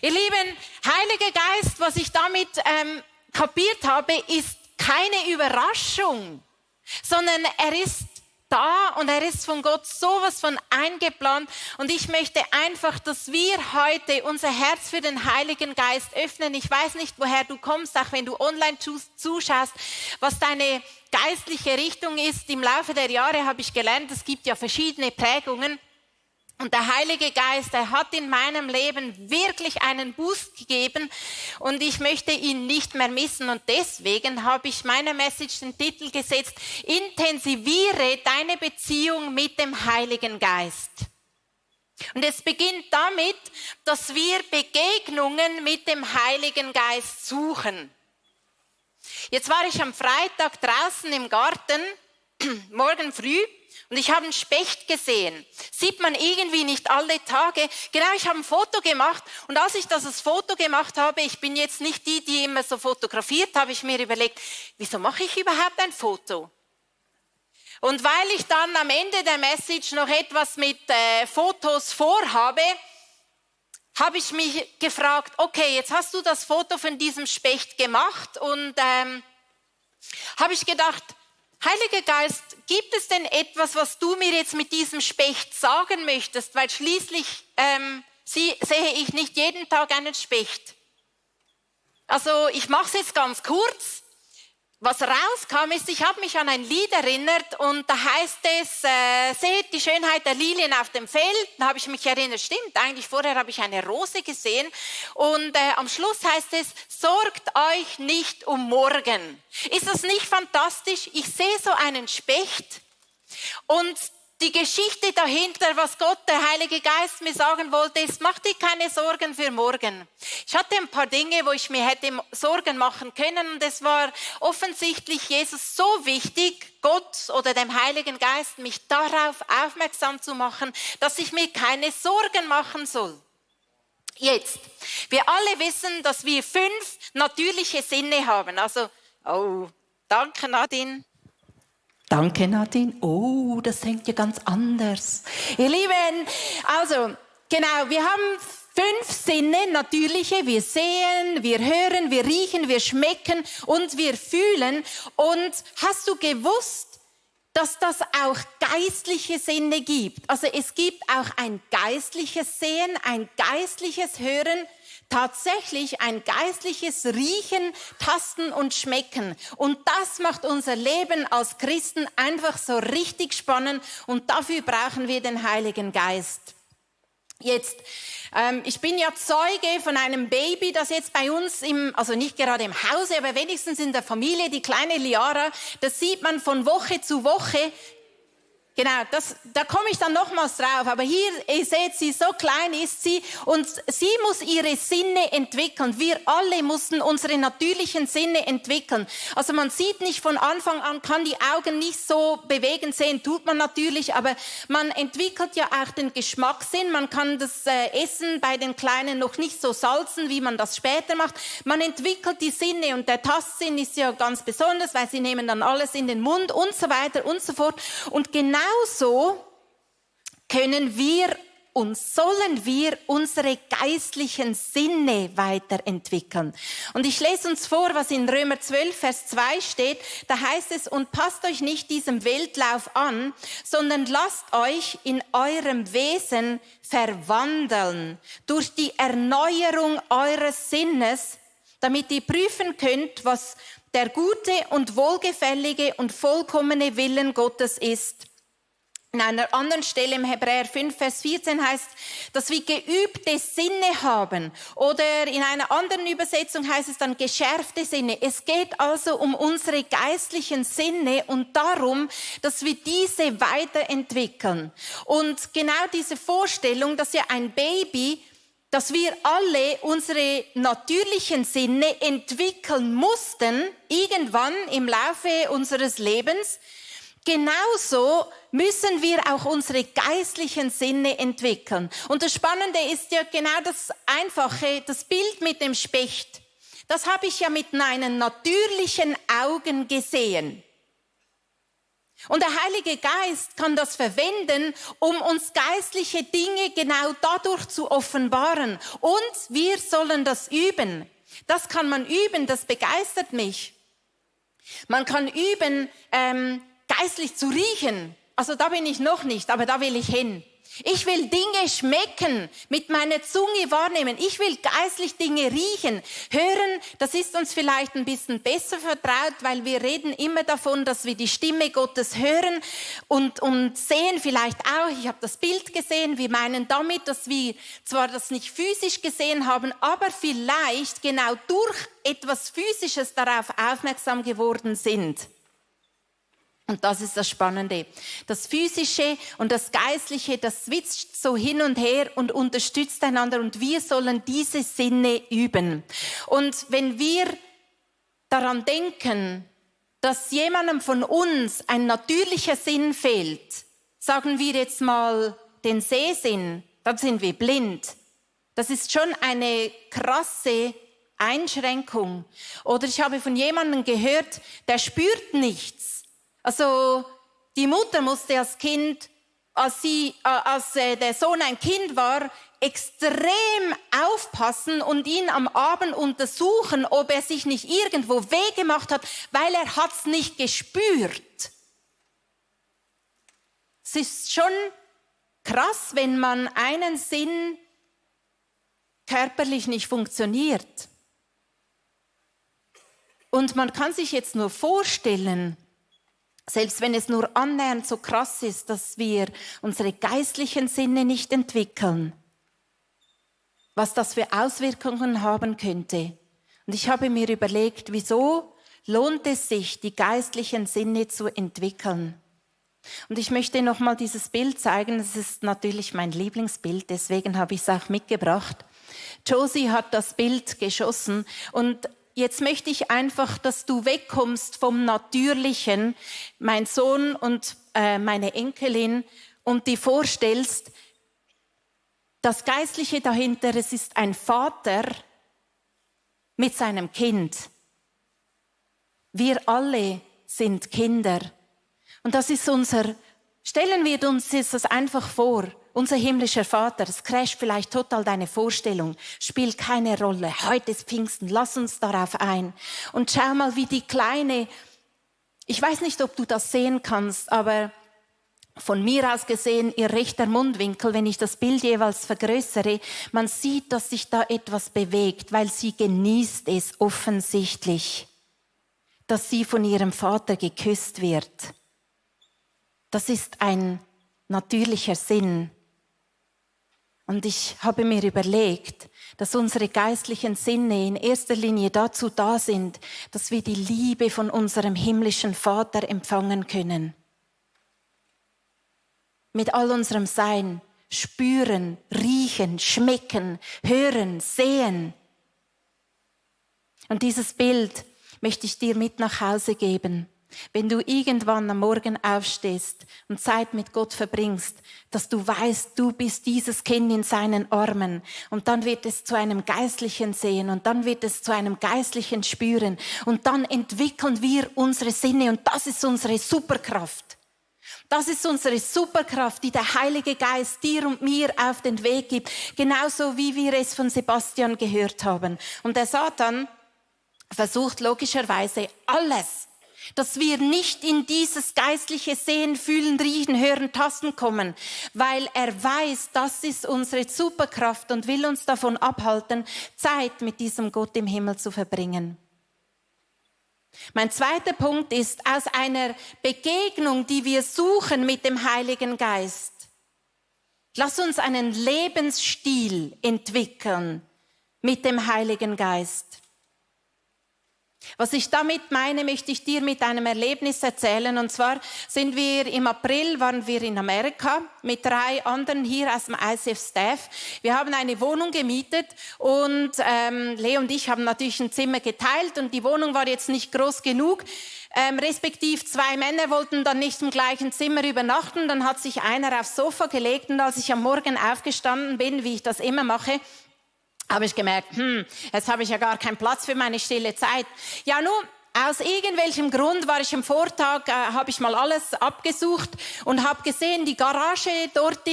Ihr Lieben, Heiliger Geist, was ich damit kapiert habe, ist keine Überraschung, sondern er ist da und er ist von Gott sowas von eingeplant. Und ich möchte einfach, dass wir heute unser Herz für den Heiligen Geist öffnen. Ich weiß nicht, woher du kommst, auch wenn du online zuschaust, was deine geistliche Richtung ist. Im Laufe der Jahre habe ich gelernt, es gibt ja verschiedene Prägungen. Und der Heilige Geist, er hat in meinem Leben wirklich einen Boost gegeben und ich möchte ihn nicht mehr missen. Und deswegen habe ich meiner Message den Titel gesetzt: Intensiviere deine Beziehung mit dem Heiligen Geist. Und es beginnt damit, dass wir Begegnungen mit dem Heiligen Geist suchen. Jetzt war ich am Freitag draußen im Garten, morgen früh. Und ich habe einen Specht gesehen. Sieht man irgendwie nicht alle Tage. Genau, ich habe ein Foto gemacht. Und als ich das Foto gemacht habe, ich bin jetzt nicht die immer so fotografiert, habe ich mir überlegt, wieso mache ich überhaupt ein Foto? Und weil ich dann am Ende der Message noch etwas mit Fotos vorhabe, habe ich mich gefragt, okay, jetzt hast du das Foto von diesem Specht gemacht. Und habe ich gedacht, Heiliger Geist, gibt es denn etwas, was du mir jetzt mit diesem Specht sagen möchtest? Weil schließlich sehe ich nicht jeden Tag einen Specht. Also ich mache es jetzt ganz kurz. Was rauskam ist, ich habe mich an ein Lied erinnert und da heißt es, seht die Schönheit der Lilien auf dem Feld. Da habe ich mich erinnert, stimmt, eigentlich vorher habe ich eine Rose gesehen. Und am Schluss heißt es, sorgt euch nicht um morgen. Ist das nicht fantastisch? Ich sehe so einen Specht und die Geschichte dahinter, was Gott, der Heilige Geist, mir sagen wollte, ist, mach dir keine Sorgen für morgen. Ich hatte ein paar Dinge, wo ich mir hätte Sorgen machen können und es war offensichtlich Jesus so wichtig, Gott oder dem Heiligen Geist, mich darauf aufmerksam zu machen, dass ich mir keine Sorgen machen soll. Jetzt, wir alle wissen, dass wir 5 natürliche Sinne haben. Also, oh, danke Nadine. Danke, Nadine. Oh, das hängt ja ganz anders. Ihr Lieben, also, genau, wir haben 5 Sinne, natürliche. Wir sehen, wir hören, wir riechen, wir schmecken und wir fühlen. Und hast du gewusst, dass das auch geistliche Sinne gibt? Also es gibt auch ein geistliches Sehen, ein geistliches Hören, tatsächlich ein geistliches Riechen, Tasten und Schmecken. Und das macht unser Leben als Christen einfach so richtig spannend und dafür brauchen wir den Heiligen Geist. Jetzt, ich bin ja Zeuge von einem Baby, das jetzt bei uns, also nicht gerade im Hause, aber wenigstens in der Familie, die kleine Liara, das sieht man von Woche zu Woche. Genau, da komme ich dann nochmals drauf. Aber hier, ihr seht sie, so klein ist sie und sie muss ihre Sinne entwickeln. Wir alle mussten unsere natürlichen Sinne entwickeln. Also man sieht nicht von Anfang an, kann die Augen nicht so bewegend sehen, tut man natürlich, aber man entwickelt ja auch den Geschmackssinn. Man kann das Essen bei den Kleinen noch nicht so salzen, wie man das später macht. Man entwickelt die Sinne und der Tastsinn ist ja ganz besonders, weil sie nehmen dann alles in den Mund und so weiter und so fort. Und genauso können wir und sollen wir unsere geistlichen Sinne weiterentwickeln. Und ich lese uns vor, was in Römer 12, Vers 2 steht. Da heißt es, und passt euch nicht diesem Weltlauf an, sondern lasst euch in eurem Wesen verwandeln durch die Erneuerung eures Sinnes, damit ihr prüfen könnt, was der gute und wohlgefällige und vollkommene Willen Gottes ist. In einer anderen Stelle im Hebräer 5, Vers 14 heißt, dass wir geübte Sinne haben. Oder in einer anderen Übersetzung heißt es dann geschärfte Sinne. Es geht also um unsere geistlichen Sinne und darum, dass wir diese weiterentwickeln. Und genau diese Vorstellung, dass ja ein Baby, dass wir alle unsere natürlichen Sinne entwickeln mussten, irgendwann im Laufe unseres Lebens, genauso müssen wir auch unsere geistlichen Sinne entwickeln. Und das Spannende ist ja genau das Einfache, das Bild mit dem Specht. Das habe ich ja mit meinen natürlichen Augen gesehen. Und der Heilige Geist kann das verwenden, um uns geistliche Dinge genau dadurch zu offenbaren. Und wir sollen das üben. Das kann man üben, das begeistert mich. Man kann üben, geistlich zu riechen. Also da bin ich noch nicht, aber da will ich hin. Ich will Dinge schmecken, mit meiner Zunge wahrnehmen. Ich will geistlich Dinge riechen, hören. Das ist uns vielleicht ein bisschen besser vertraut, weil wir reden immer davon, dass wir die Stimme Gottes hören und sehen vielleicht auch, ich habe das Bild gesehen, wir meinen damit, dass wir zwar das nicht physisch gesehen haben, aber vielleicht genau durch etwas Physisches darauf aufmerksam geworden sind. Und das ist das Spannende. Das Physische und das Geistliche, das switcht so hin und her und unterstützt einander und wir sollen diese Sinne üben. Und wenn wir daran denken, dass jemandem von uns ein natürlicher Sinn fehlt, sagen wir jetzt mal den Sehsinn, dann sind wir blind. Das ist schon eine krasse Einschränkung. Oder ich habe von jemandem gehört, der spürt nichts. Also die Mutter musste als Kind, als der Sohn ein Kind war, extrem aufpassen und ihn am Abend untersuchen, ob er sich nicht irgendwo weh gemacht hat, weil er hat's nicht gespürt. Es ist schon krass, wenn man einen Sinn körperlich nicht funktioniert. Und man kann sich jetzt nur vorstellen, selbst wenn es nur annähernd so krass ist, dass wir unsere geistlichen Sinne nicht entwickeln, was das für Auswirkungen haben könnte. Und ich habe mir überlegt, wieso lohnt es sich, die geistlichen Sinne zu entwickeln? Und ich möchte nochmal dieses Bild zeigen. Das ist natürlich mein Lieblingsbild, deswegen habe ich es auch mitgebracht. Josie hat das Bild geschossen und jetzt möchte ich einfach, dass du wegkommst vom Natürlichen, mein Sohn und meine Enkelin, und dir vorstellst, das Geistliche dahinter, es ist ein Vater mit seinem Kind. Wir alle sind Kinder. Und das ist stellen wir uns das einfach vor, unser himmlischer Vater, das crasht vielleicht total deine Vorstellung, spielt keine Rolle. Heute ist Pfingsten, lass uns darauf ein. Und schau mal, wie die Kleine, ich weiß nicht, ob du das sehen kannst, aber von mir aus gesehen, ihr rechter Mundwinkel, wenn ich das Bild jeweils vergrößere, man sieht, dass sich da etwas bewegt, weil sie genießt es offensichtlich, dass sie von ihrem Vater geküsst wird. Das ist ein natürlicher Sinn. Und ich habe mir überlegt, dass unsere geistlichen Sinne in erster Linie dazu da sind, dass wir die Liebe von unserem himmlischen Vater empfangen können. Mit all unserem Sein, spüren, riechen, schmecken, hören, sehen. Und dieses Bild möchte ich dir mit nach Hause geben. Wenn du irgendwann am Morgen aufstehst und Zeit mit Gott verbringst, dass du weißt, du bist dieses Kind in seinen Armen, und dann wird es zu einem geistlichen Sehen und dann wird es zu einem geistlichen Spüren und dann entwickeln wir unsere Sinne und das ist unsere Superkraft. Das ist unsere Superkraft, die der Heilige Geist dir und mir auf den Weg gibt, genauso wie wir es von Sebastian gehört haben. Und der Satan versucht logischerweise alles, dass wir nicht in dieses geistliche Sehen, Fühlen, Riechen, Hören, Tasten kommen, weil er weiß, das ist unsere Superkraft und will uns davon abhalten, Zeit mit diesem Gott im Himmel zu verbringen. Mein zweiter Punkt ist, aus einer Begegnung, die wir suchen mit dem Heiligen Geist, lass uns einen Lebensstil entwickeln mit dem Heiligen Geist. Was ich damit meine, möchte ich dir mit einem Erlebnis erzählen. Und zwar waren wir in Amerika mit 3 anderen hier aus dem ICF-Staff. Wir haben eine Wohnung gemietet und Leo und ich haben natürlich ein Zimmer geteilt und die Wohnung war jetzt nicht groß genug. Respektiv 2 Männer wollten dann nicht im gleichen Zimmer übernachten. Dann hat sich einer aufs Sofa gelegt und als ich am Morgen aufgestanden bin, wie ich das immer mache, habe ich gemerkt, jetzt habe ich ja gar keinen Platz für meine stille Zeit. Ja, nun, aus irgendwelchem Grund war ich am Vortag, habe ich mal alles abgesucht und habe gesehen, die Garage dort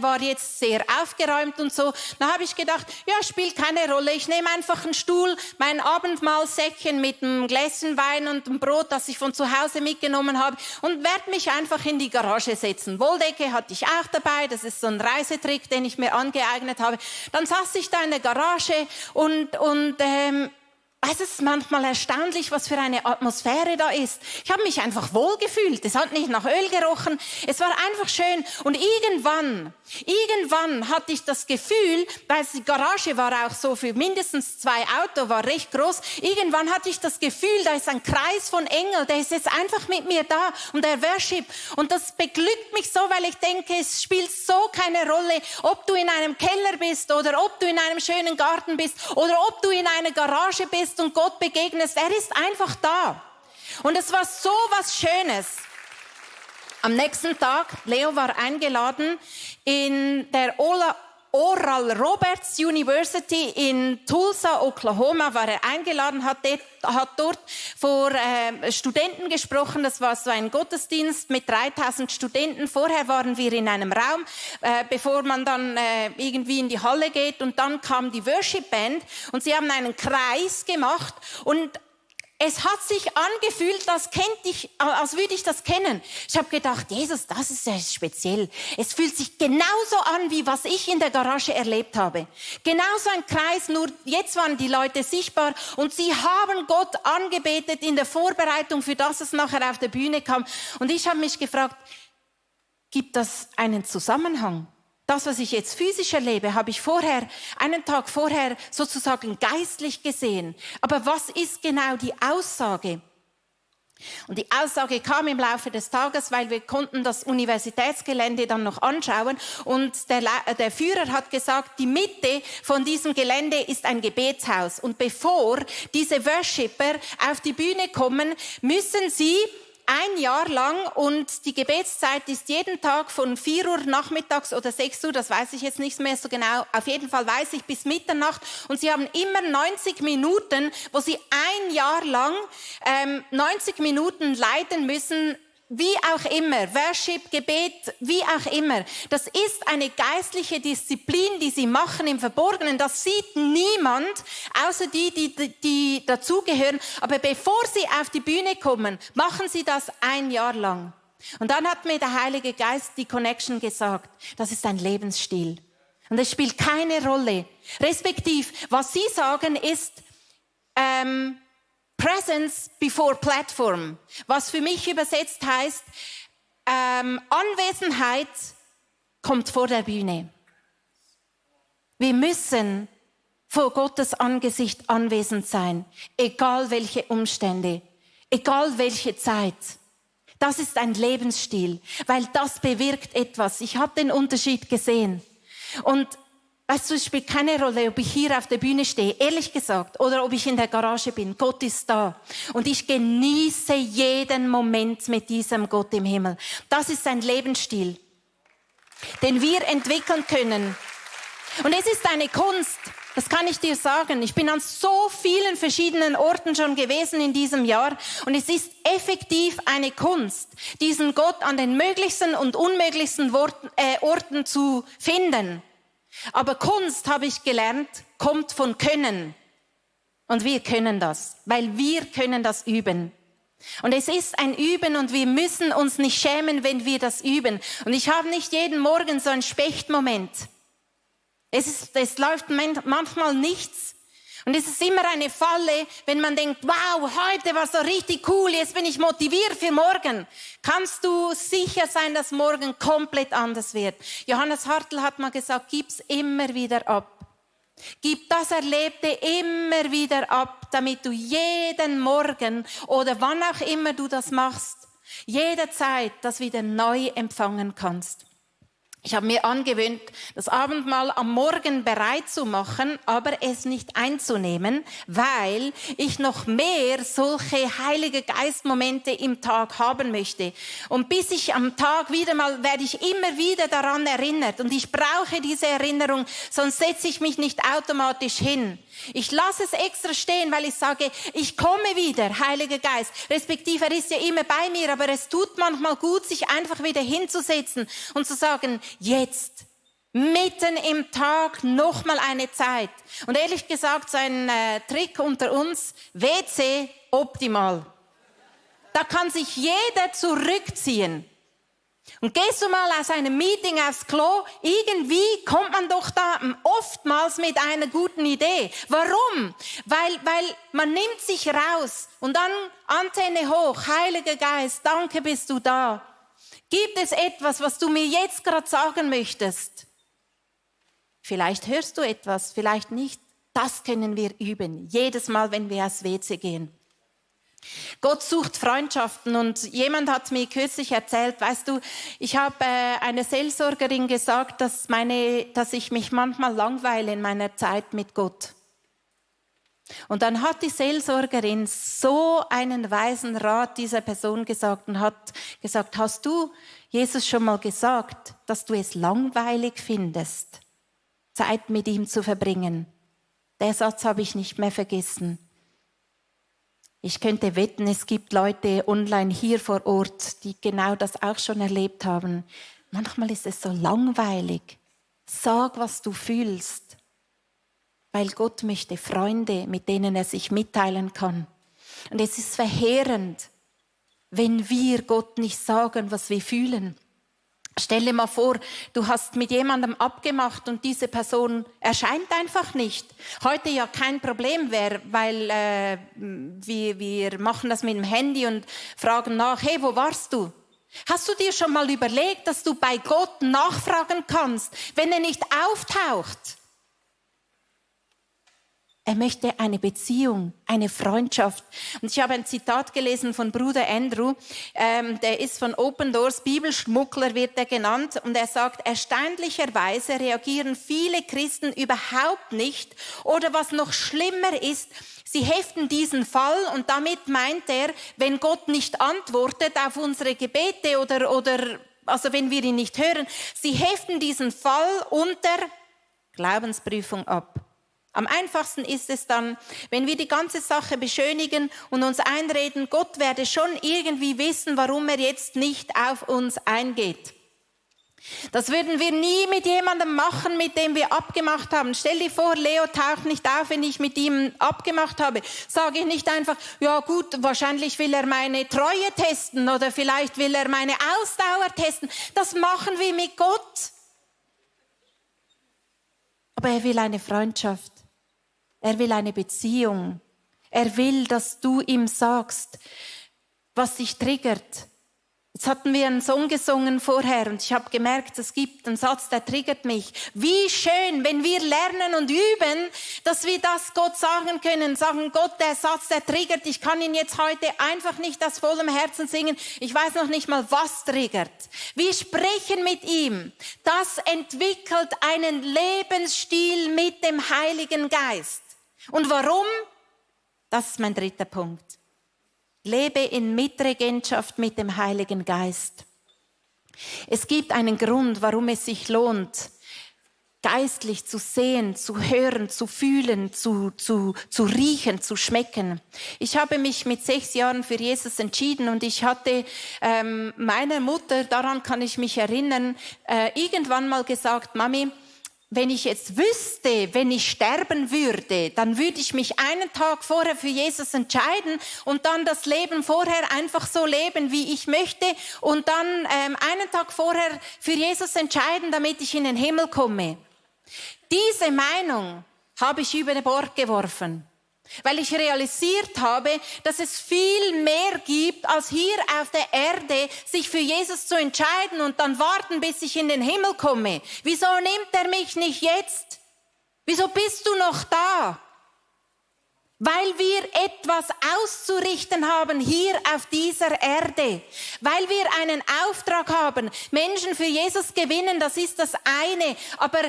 war jetzt sehr aufgeräumt und so. Da habe ich gedacht, ja, spielt keine Rolle. Ich nehme einfach einen Stuhl, mein Abendmahlsäckchen mit einem Gläschen Wein und einem Brot, das ich von zu Hause mitgenommen habe und werde mich einfach in die Garage setzen. Wolldecke hatte ich auch dabei. Das ist so ein Reisetrick, den ich mir angeeignet habe. Dann saß ich da in der Garage und es ist manchmal erstaunlich, was für eine Atmosphäre da ist. Ich habe mich einfach wohlgefühlt. Es hat nicht nach Öl gerochen. Es war einfach schön. Und irgendwann hatte ich das Gefühl, weil die Garage war auch so für mindestens 2 Autos, war recht groß. Irgendwann hatte ich das Gefühl, da ist ein Kreis von Engeln, der ist jetzt einfach mit mir da und der Worship. Und das beglückt mich so, weil ich denke, es spielt so keine Rolle, ob du in einem Keller bist oder ob du in einem schönen Garten bist oder ob du in einer Garage bist und Gott begegnest. Er ist einfach da. Und es war so was Schönes. Am nächsten Tag, Leo war eingeladen in der Oral Roberts University in Tulsa, Oklahoma, war er eingeladen, hat dort vor Studenten gesprochen. Das war so ein Gottesdienst mit 3000 Studenten. Vorher waren wir in einem Raum, bevor man dann irgendwie in die Halle geht. Und dann kam die Worship Band und sie haben einen Kreis gemacht und es hat sich angefühlt, als würde ich das kennen. Ich habe gedacht, Jesus, das ist ja speziell. Es fühlt sich genauso an, wie was ich in der Garage erlebt habe. Genauso ein Kreis, nur jetzt waren die Leute sichtbar und sie haben Gott angebetet in der Vorbereitung, für das es nachher auf der Bühne kam. Und ich habe mich gefragt, gibt das einen Zusammenhang? Das, was ich jetzt physisch erlebe, habe ich einen Tag vorher sozusagen geistlich gesehen. Aber was ist genau die Aussage? Und die Aussage kam im Laufe des Tages, weil wir konnten das Universitätsgelände dann noch anschauen. Und der Führer hat gesagt, die Mitte von diesem Gelände ist ein Gebetshaus. Und bevor diese Worshipper auf die Bühne kommen, müssen sie 1 Jahr lang, und die Gebetszeit ist jeden Tag von 4 Uhr nachmittags oder 6 Uhr, das weiß ich jetzt nicht mehr so genau, auf jeden Fall weiß ich bis Mitternacht, und sie haben immer 90 Minuten, wo sie 1 Jahr lang 90 Minuten leiten müssen, wie auch immer, Worship, Gebet, wie auch immer. Das ist eine geistliche Disziplin, die sie machen im Verborgenen. Das sieht niemand, außer die dazugehören. Aber bevor sie auf die Bühne kommen, machen sie das 1 Jahr lang. Und dann hat mir der Heilige Geist die Connection gesagt. Das ist ein Lebensstil. Und es spielt keine Rolle. Respektiv, was sie sagen ist, Presence before Platform, was für mich übersetzt heißt, Anwesenheit kommt vor der Bühne. Wir müssen vor Gottes Angesicht anwesend sein, egal welche Umstände, egal welche Zeit. Das ist ein Lebensstil, weil das bewirkt etwas. Ich habe den Unterschied gesehen. Und weißt du, es spielt keine Rolle, ob ich hier auf der Bühne stehe, ehrlich gesagt, oder ob ich in der Garage bin. Gott ist da. Und ich genieße jeden Moment mit diesem Gott im Himmel. Das ist ein Lebensstil, den wir entwickeln können. Und es ist eine Kunst, das kann ich dir sagen. Ich bin an so vielen verschiedenen Orten schon gewesen in diesem Jahr. Und es ist effektiv eine Kunst, diesen Gott an den möglichsten und unmöglichsten Orten zu finden. Aber Kunst, habe ich gelernt, kommt von Können. Und wir können das, weil wir können das üben. Und es ist ein Üben und wir müssen uns nicht schämen, wenn wir das üben. Und ich habe nicht jeden Morgen so einen Spechtmoment. Es läuft manchmal nichts. Und es ist immer eine Falle, wenn man denkt, wow, heute war so richtig cool, jetzt bin ich motiviert für morgen. Kannst du sicher sein, dass morgen komplett anders wird. Johannes Hartl hat mal gesagt, gib's immer wieder ab. Gib das Erlebte immer wieder ab, damit du jeden Morgen oder wann auch immer du das machst, jederzeit das wieder neu empfangen kannst. Ich habe mir angewöhnt, das Abendmahl am Morgen bereit zu machen, aber es nicht einzunehmen, weil ich noch mehr solche Heilige Geist-Momente im Tag haben möchte. Und bis ich am Tag werde ich immer wieder daran erinnert. Und ich brauche diese Erinnerung, sonst setze ich mich nicht automatisch hin. Ich lasse es extra stehen, weil ich sage, ich komme wieder, Heiliger Geist. Respektive, er ist ja immer bei mir, aber es tut manchmal gut, sich einfach wieder hinzusetzen und zu sagen, jetzt, mitten im Tag, nochmal eine Zeit. Und ehrlich gesagt, so ein Trick unter uns, WC optimal. Da kann sich jeder zurückziehen. Und gehst du mal aus einem Meeting aufs Klo, irgendwie kommt man doch da oftmals mit einer guten Idee. Warum? Weil man nimmt sich raus und dann Antenne hoch. Heiliger Geist, danke bist du da. Gibt es etwas, was du mir jetzt gerade sagen möchtest? Vielleicht hörst du etwas, vielleicht nicht. Das können wir üben, jedes Mal, wenn wir aufs WC gehen. Gott sucht Freundschaften und jemand hat mir kürzlich erzählt, weißt du, ich habe eine Seelsorgerin gesagt, dass ich mich manchmal langweile in meiner Zeit mit Gott. Und dann hat die Seelsorgerin so einen weisen Rat dieser Person gesagt und hat gesagt, hast du Jesus schon mal gesagt, dass du es langweilig findest, Zeit mit ihm zu verbringen? Der Satz habe ich nicht mehr vergessen. Ich könnte wetten, es gibt Leute online hier vor Ort, die genau das auch schon erlebt haben. Manchmal ist es so langweilig. Sag, was du fühlst. Weil Gott möchte Freunde, mit denen er sich mitteilen kann. Und es ist verheerend, wenn wir Gott nicht sagen, was wir fühlen. Stell dir mal vor, du hast mit jemandem abgemacht und diese Person erscheint einfach nicht. Heute ja kein Problem wäre, weil wir machen das mit dem Handy und fragen nach, hey, wo warst du? Hast du dir schon mal überlegt, dass du bei Gott nachfragen kannst, wenn er nicht auftaucht? Er möchte eine Beziehung, eine Freundschaft. Und ich habe ein Zitat gelesen von Bruder Andrew, der ist von Open Doors, Bibelschmuggler wird er genannt. Und er sagt, erstaunlicherweise reagieren viele Christen überhaupt nicht. Oder was noch schlimmer ist, sie heften diesen Fall und damit meint er, wenn Gott nicht antwortet auf unsere Gebete oder also wenn wir ihn nicht hören, sie heften diesen Fall unter Glaubensprüfung ab. Am einfachsten ist es dann, wenn wir die ganze Sache beschönigen und uns einreden, Gott werde schon irgendwie wissen, warum er jetzt nicht auf uns eingeht. Das würden wir nie mit jemandem machen, mit dem wir abgemacht haben. Stell dir vor, Leo taucht nicht auf, wenn ich mit ihm abgemacht habe. Sage ich nicht einfach, ja gut, wahrscheinlich will er meine Treue testen oder vielleicht will er meine Ausdauer testen. Das machen wir mit Gott. Aber er will eine Freundschaft. Er will eine Beziehung. Er will, dass du ihm sagst, was dich triggert. Jetzt hatten wir einen Song gesungen vorher und ich habe gemerkt, es gibt einen Satz, der triggert mich. Wie schön, wenn wir lernen und üben, dass wir das Gott sagen können. Sagen, Gott, der Satz, der triggert. Ich kann ihn jetzt heute einfach nicht aus vollem Herzen singen. Ich weiß noch nicht mal, was triggert. Wir sprechen mit ihm. Das entwickelt einen Lebensstil mit dem Heiligen Geist. Und warum? Das ist mein dritter Punkt. Lebe in Mitregentschaft mit dem Heiligen Geist. Es gibt einen Grund, warum es sich lohnt, geistlich zu sehen, zu hören, zu fühlen, zu riechen, zu schmecken. Ich habe mich mit 6 Jahren für Jesus entschieden und ich hatte meiner Mutter, daran kann ich mich erinnern, irgendwann mal gesagt, Mami, wenn ich jetzt wüsste, wenn ich sterben würde, dann würde ich mich einen Tag vorher für Jesus entscheiden und dann das Leben vorher einfach so leben, wie ich möchte und dann einen Tag vorher für Jesus entscheiden, damit ich in den Himmel komme. Diese Meinung habe ich über Bord geworfen, weil ich realisiert habe, dass es viel mehr gibt, als hier auf der Erde, sich für Jesus zu entscheiden und dann warten, bis ich in den Himmel komme. Wieso nimmt er mich nicht jetzt? Wieso bist du noch da? Weil wir etwas auszurichten haben hier auf dieser Erde. Weil wir einen Auftrag haben. Menschen für Jesus gewinnen, das ist das eine. Aber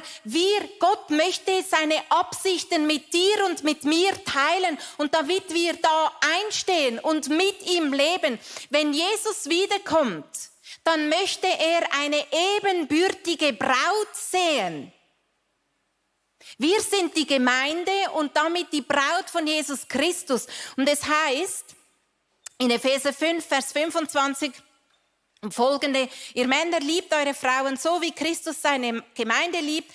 Gott möchte seine Absichten mit dir und mit mir teilen. Und damit wir da einstehen und mit ihm leben. Wenn Jesus wiederkommt, dann möchte er eine ebenbürtige Braut sehen. Wir sind die Gemeinde und damit die Braut von Jesus Christus. Und es heißt in Epheser 5, Vers 25 und folgende: Ihr Männer, liebt eure Frauen so, wie Christus seine Gemeinde liebt.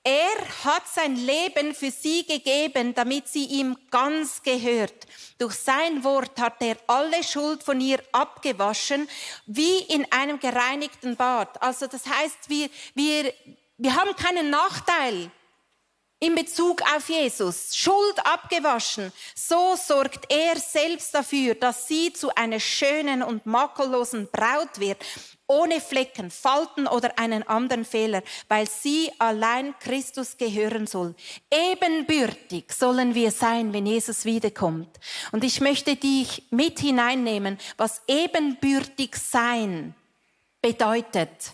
Er hat sein Leben für sie gegeben, damit sie ihm ganz gehört. Durch sein Wort hat er alle Schuld von ihr abgewaschen, wie in einem gereinigten Bad. Also das heißt, wir haben keinen Nachteil in Bezug auf Jesus. Schuld abgewaschen. So sorgt er selbst dafür, dass sie zu einer schönen und makellosen Braut wird, ohne Flecken, Falten oder einen anderen Fehler, weil sie allein Christus gehören soll. Ebenbürtig sollen wir sein, wenn Jesus wiederkommt. Und ich möchte dich mit hineinnehmen, was ebenbürtig sein bedeutet.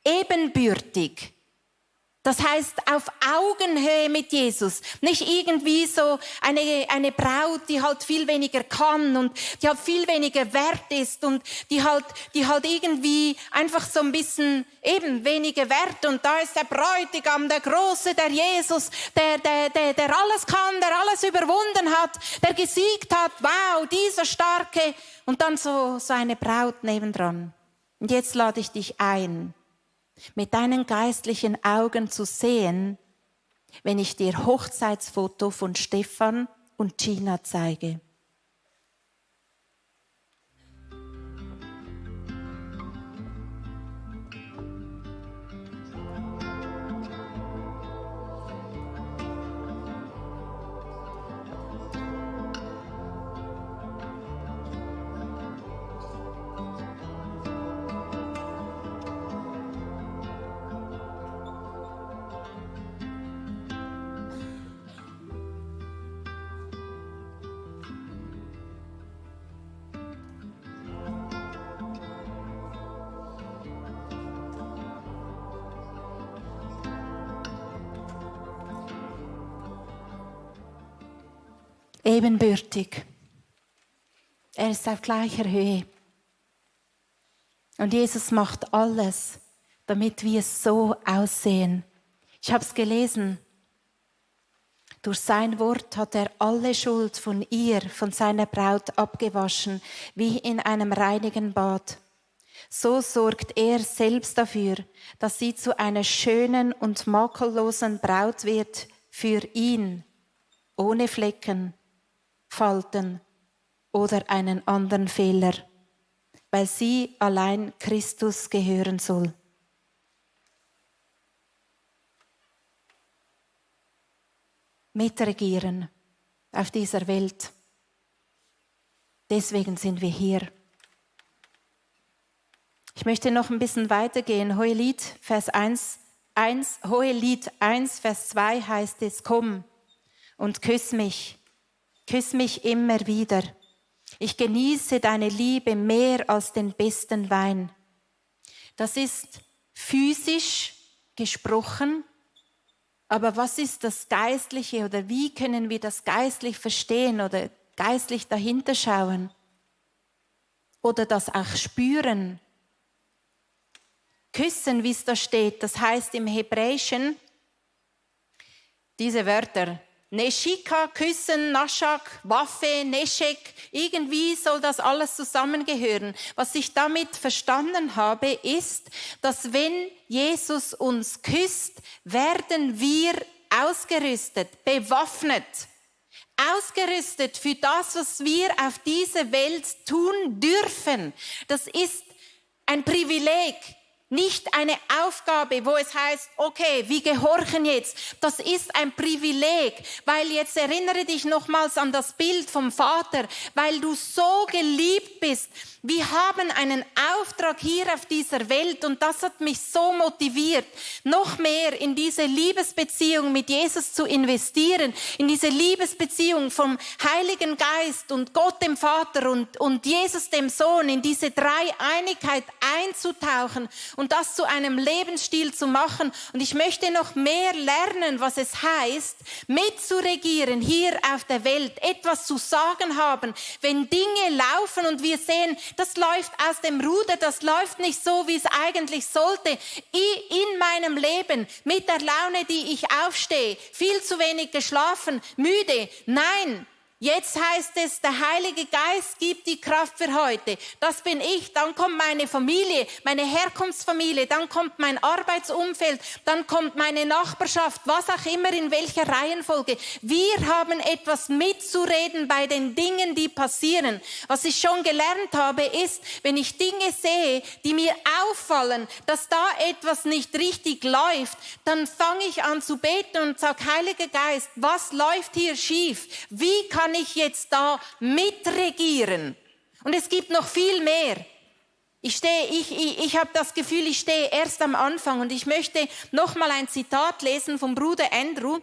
Ebenbürtig. Das heißt, auf Augenhöhe mit Jesus. Nicht irgendwie so eine Braut, die halt viel weniger kann und die halt viel weniger wert ist und die halt irgendwie einfach so ein bisschen eben weniger wert. Und da ist der Bräutigam, der Große, der Jesus, der alles kann, der alles überwunden hat, der gesiegt hat. Wow, dieser Starke. Und dann so eine Braut nebendran. Und jetzt lade ich dich ein, mit deinen geistlichen Augen zu sehen, wenn ich dir Hochzeitsfoto von Stefan und Gina zeige. Ebenbürtig. Er ist auf gleicher Höhe. Und Jesus macht alles, damit wir so aussehen. Ich habe es gelesen. Durch sein Wort hat er alle Schuld von ihr, von seiner Braut abgewaschen, wie in einem reinigen Bad. So sorgt er selbst dafür, dass sie zu einer schönen und makellosen Braut wird für ihn, ohne Flecken, Falten oder einen anderen Fehler, weil sie allein Christus gehören soll. Mitregieren auf dieser Welt. Deswegen sind wir hier. Ich möchte noch ein bisschen weitergehen. Hohelied, Hohelied 1, Vers 2 heißt es: Komm und küss mich immer wieder. Ich genieße deine Liebe mehr als den besten Wein. Das ist physisch gesprochen, aber was ist das Geistliche oder wie können wir das geistlich verstehen oder geistlich dahinter schauen oder das auch spüren? Küssen, wie es da steht, das heißt im Hebräischen diese Wörter: Neshika, küssen, Naschak, Waffe, Neshek, irgendwie soll das alles zusammengehören. Was ich damit verstanden habe, ist, dass wenn Jesus uns küsst, werden wir ausgerüstet, bewaffnet, ausgerüstet für das, was wir auf dieser Welt tun dürfen. Das ist ein Privileg. Nicht eine Aufgabe, wo es heißt, okay, wir gehorchen jetzt. Das ist ein Privileg, weil jetzt erinnere dich nochmals an das Bild vom Vater, weil du so geliebt bist. Wir haben einen Auftrag hier auf dieser Welt und das hat mich so motiviert, noch mehr in diese Liebesbeziehung mit Jesus zu investieren, in diese Liebesbeziehung vom Heiligen Geist und Gott dem Vater und Jesus dem Sohn, in diese Dreieinigkeit einzutauchen und das zu einem Lebensstil zu machen. Und ich möchte noch mehr lernen, was es heißt, mitzuregieren hier auf der Welt, etwas zu sagen haben, wenn Dinge laufen und wir sehen, das läuft aus dem Ruder, das läuft nicht so, wie es eigentlich sollte. In meinem Leben, mit der Laune, die ich aufstehe, viel zu wenig geschlafen, müde. Nein. Jetzt heißt es, der Heilige Geist gibt die Kraft für heute. Das bin ich. Dann kommt meine Familie, meine Herkunftsfamilie, dann kommt mein Arbeitsumfeld, dann kommt meine Nachbarschaft, was auch immer, in welcher Reihenfolge. Wir haben etwas mitzureden bei den Dingen, die passieren. Was ich schon gelernt habe, ist, wenn ich Dinge sehe, die mir auffallen, dass da etwas nicht richtig läuft, dann fange ich an zu beten und sage, Heiliger Geist, was läuft hier schief? Wie kann ich jetzt da mitregieren? Und es gibt noch viel mehr. Ich habe das Gefühl, ich stehe erst am Anfang und ich möchte noch mal ein Zitat lesen vom Bruder Andrew,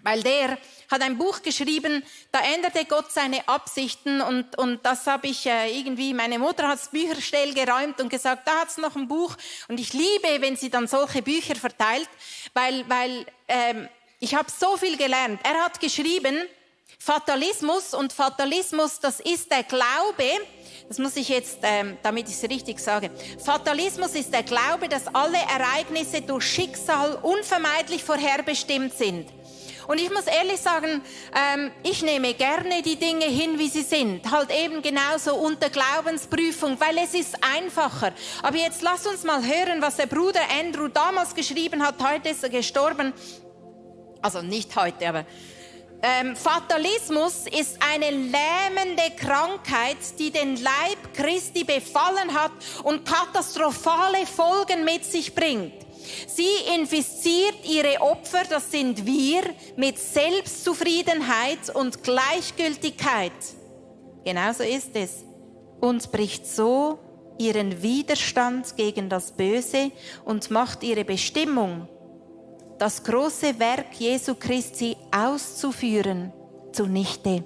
weil der hat ein Buch geschrieben, da änderte Gott seine Absichten und das habe ich irgendwie, meine Mutter hat das Bücherstell geräumt und gesagt, da hat es noch ein Buch und ich liebe, wenn sie dann solche Bücher verteilt, weil ich habe so viel gelernt. Er hat geschrieben, Fatalismus, und Fatalismus, das ist der Glaube, das muss ich jetzt, damit ich es richtig sage, Fatalismus ist der Glaube, dass alle Ereignisse durch Schicksal unvermeidlich vorherbestimmt sind. Und ich muss ehrlich sagen, ich nehme gerne die Dinge hin, wie sie sind. Halt eben genauso unter Glaubensprüfung, weil es ist einfacher. Aber jetzt lass uns mal hören, was der Bruder Andrew damals geschrieben hat. Heute ist er gestorben. Also nicht heute, aber Fatalismus ist eine lähmende Krankheit, die den Leib Christi befallen hat und katastrophale Folgen mit sich bringt. Sie infiziert ihre Opfer, das sind wir, mit Selbstzufriedenheit und Gleichgültigkeit. Genauso ist es. Und bricht so ihren Widerstand gegen das Böse und macht ihre Bestimmung, das große Werk Jesu Christi auszuführen, zunichte.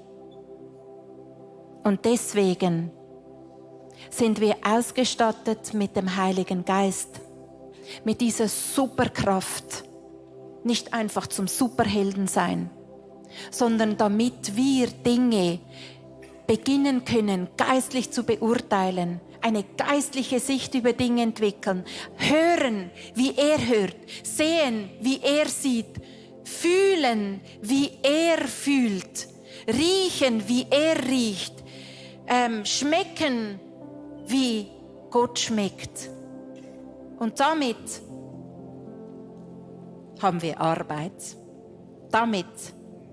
Und deswegen sind wir ausgestattet mit dem Heiligen Geist, mit dieser Superkraft, nicht einfach zum Superhelden sein, sondern damit wir Dinge beginnen können, geistlich zu beurteilen, eine geistliche Sicht über Dinge entwickeln, hören, wie er hört, sehen, wie er sieht, fühlen, wie er fühlt, riechen, wie er riecht, schmecken, wie Gott schmeckt. Und damit haben wir Arbeit. Damit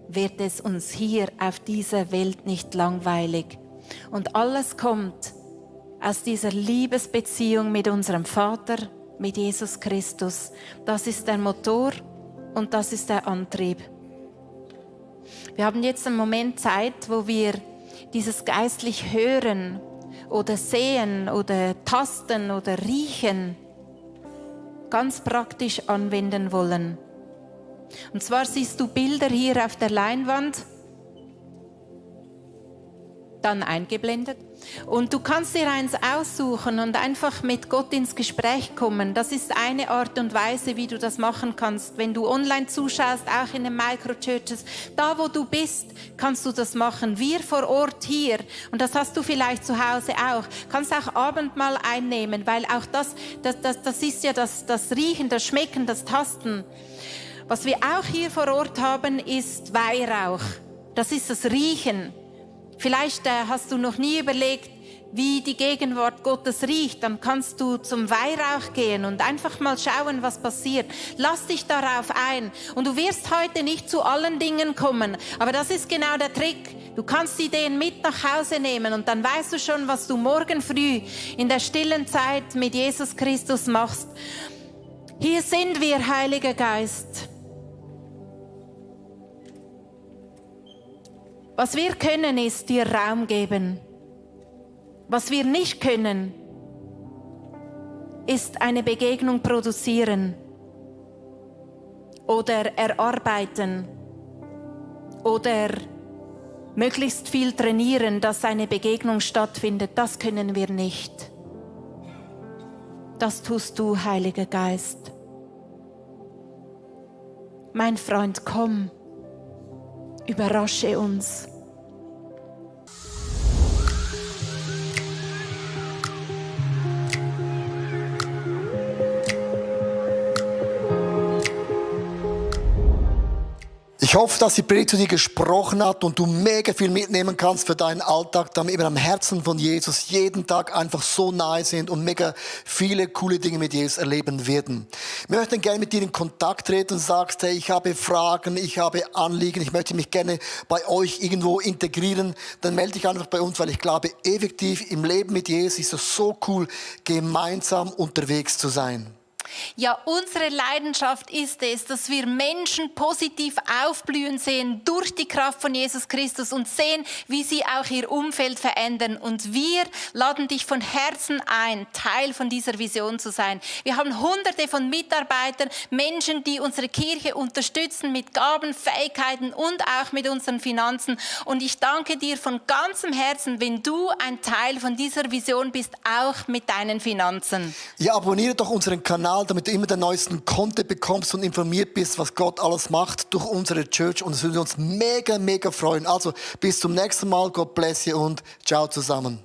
wird es uns hier auf dieser Welt nicht langweilig. Und alles kommt aus dieser Liebesbeziehung mit unserem Vater, mit Jesus Christus. Das ist der Motor und das ist der Antrieb. Wir haben jetzt einen Moment Zeit, wo wir dieses geistlich Hören oder Sehen oder Tasten oder Riechen ganz praktisch anwenden wollen. Und zwar siehst du Bilder hier auf der Leinwand, dann eingeblendet. Und du kannst dir eins aussuchen und einfach mit Gott ins Gespräch kommen. Das ist eine Art und Weise, wie du das machen kannst. Wenn du online zuschaust, auch in den Microchurches, da wo du bist, kannst du das machen. Wir vor Ort hier, und das hast du vielleicht zu Hause auch, kannst auch Abendmahl einnehmen, weil auch das ist ja das Riechen, das Schmecken, das Tasten. Was wir auch hier vor Ort haben, ist Weihrauch. Das ist das Riechen. Vielleicht hast du noch nie überlegt, wie die Gegenwart Gottes riecht. Dann kannst du zum Weihrauch gehen und einfach mal schauen, was passiert. Lass dich darauf ein. Und du wirst heute nicht zu allen Dingen kommen. Aber das ist genau der Trick. Du kannst die Ideen mit nach Hause nehmen und dann weißt du schon, was du morgen früh in der stillen Zeit mit Jesus Christus machst. Hier sind wir, Heiliger Geist. Was wir können, ist dir Raum geben. Was wir nicht können, ist eine Begegnung produzieren oder erarbeiten oder möglichst viel trainieren, dass eine Begegnung stattfindet. Das können wir nicht. Das tust du, Heiliger Geist. Mein Freund, komm, überrasche uns. Ich hoffe, dass die Predigt zu dir gesprochen hat und du mega viel mitnehmen kannst für deinen Alltag, damit wir am Herzen von Jesus jeden Tag einfach so nahe sind und mega viele coole Dinge mit Jesus erleben werden. Wir möchten gerne mit dir in Kontakt treten und sagst, hey, ich habe Fragen, ich habe Anliegen, ich möchte mich gerne bei euch irgendwo integrieren, dann melde dich einfach bei uns, weil ich glaube, effektiv im Leben mit Jesus ist es so cool, gemeinsam unterwegs zu sein. Ja, unsere Leidenschaft ist es, dass wir Menschen positiv aufblühen sehen durch die Kraft von Jesus Christus und sehen, wie sie auch ihr Umfeld verändern. Und wir laden dich von Herzen ein, Teil von dieser Vision zu sein. Wir haben Hunderte von Mitarbeitern, Menschen, die unsere Kirche unterstützen mit Gaben, Fähigkeiten und auch mit unseren Finanzen. Und ich danke dir von ganzem Herzen, wenn du ein Teil von dieser Vision bist, auch mit deinen Finanzen. Ja, abonniere doch unseren Kanal, damit du immer den neuesten Content bekommst und informiert bist, was Gott alles macht durch unsere Church. Und es würde uns mega, mega freuen. Also bis zum nächsten Mal. Gott bless you und ciao zusammen.